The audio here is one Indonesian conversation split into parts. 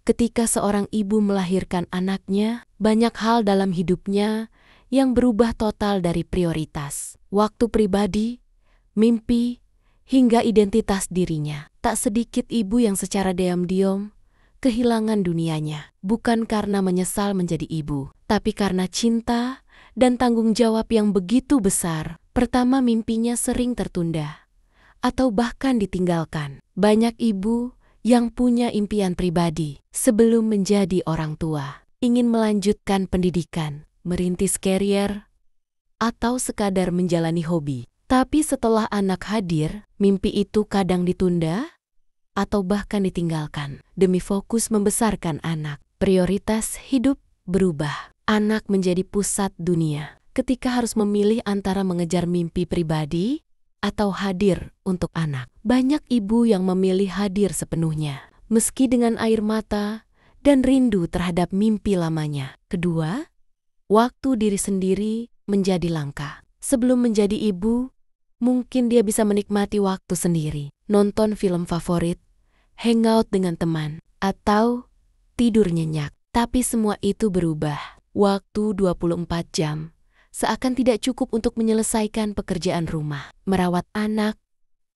Ketika seorang ibu melahirkan anaknya, banyak hal dalam hidupnya yang berubah total dari prioritas, waktu pribadi, mimpi, hingga identitas dirinya. Tak sedikit ibu yang secara diam-diam kehilangan dunianya, bukan karena menyesal menjadi ibu, tapi karena cinta dan tanggung jawab yang begitu besar. Pertama, mimpinya sering tertunda atau bahkan ditinggalkan. Banyak ibu yang punya impian pribadi sebelum menjadi orang tua, ingin melanjutkan pendidikan, merintis karier, atau sekadar menjalani hobi. Tapi setelah anak hadir, mimpi itu kadang ditunda atau bahkan ditinggalkan. Demi fokus membesarkan anak, prioritas hidup berubah. Anak menjadi pusat dunia. Ketika harus memilih antara mengejar mimpi pribadi atau hadir untuk anak, banyak ibu yang memilih hadir sepenuhnya, meski dengan air mata dan rindu terhadap mimpi lamanya. Kedua, waktu diri sendiri menjadi langka. Sebelum menjadi ibu, mungkin dia bisa menikmati waktu sendiri, nonton film favorit, hangout dengan teman, atau tidur nyenyak. Tapi semua itu berubah. Waktu 24 jam seakan tidak cukup untuk menyelesaikan pekerjaan rumah, merawat anak,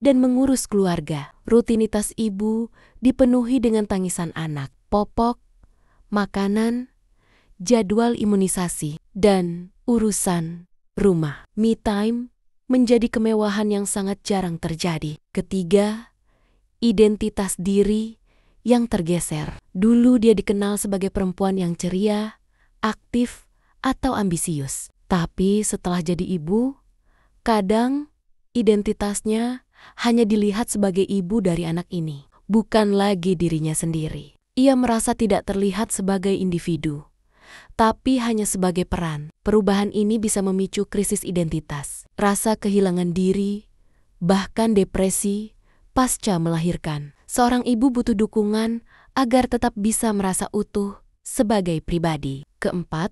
dan mengurus keluarga. Rutinitas ibu dipenuhi dengan tangisan anak, popok, makanan, jadwal imunisasi, dan urusan rumah. Me time menjadi kemewahan yang sangat jarang terjadi. Ketiga, identitas diri yang tergeser. Dulu dia dikenal sebagai perempuan yang ceria, aktif, atau ambisius. Tapi setelah jadi ibu, kadang identitasnya hanya dilihat sebagai ibu dari anak ini, bukan lagi dirinya sendiri. Ia merasa tidak terlihat sebagai individu, tapi hanya sebagai peran. Perubahan ini bisa memicu krisis identitas, rasa kehilangan diri, bahkan depresi pasca melahirkan. Seorang ibu butuh dukungan agar tetap bisa merasa utuh sebagai pribadi. Keempat,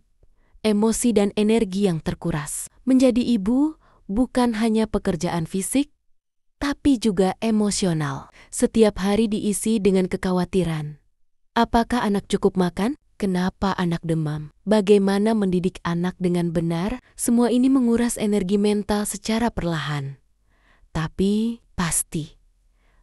emosi dan energi yang terkuras. Menjadi ibu bukan hanya pekerjaan fisik, tapi juga emosional. Setiap hari diisi dengan kekhawatiran. Apakah anak cukup makan? Kenapa anak demam? Bagaimana mendidik anak dengan benar? Semua ini menguras energi mental secara perlahan. Tapi pasti,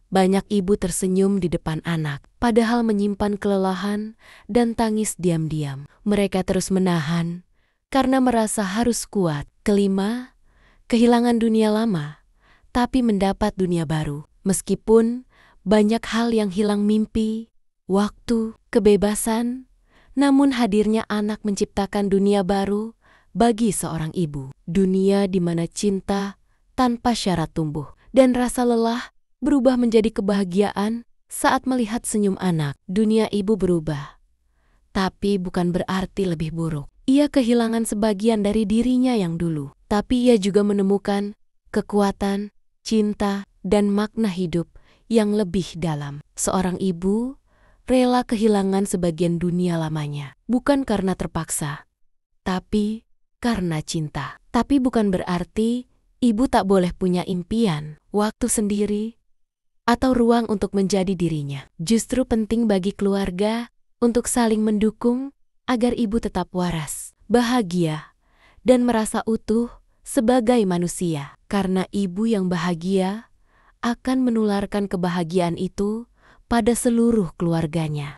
banyak ibu tersenyum di depan anak, padahal menyimpan kelelahan dan tangis diam-diam. Mereka terus menahan karena merasa harus kuat. Kelima, kehilangan dunia lama, tapi mendapat dunia baru. Meskipun banyak hal yang hilang, mimpi, waktu, kebebasan, namun hadirnya anak menciptakan dunia baru bagi seorang ibu. Dunia di mana cinta tanpa syarat tumbuh dan rasa lelah berubah menjadi kebahagiaan saat melihat senyum anak. Dunia ibu berubah, tapi bukan berarti lebih buruk. Ia kehilangan sebagian dari dirinya yang dulu, tapi ia juga menemukan kekuatan, cinta, dan makna hidup yang lebih dalam. Seorang ibu rela kehilangan sebagian dunia lamanya, bukan karena terpaksa, tapi karena cinta. Tapi bukan berarti ibu tak boleh punya impian, waktu sendiri, atau ruang untuk menjadi dirinya. Justru penting bagi keluarga untuk saling mendukung agar ibu tetap waras, bahagia, dan merasa utuh sebagai manusia. Karena ibu yang bahagia akan menularkan kebahagiaan itu pada seluruh keluarganya.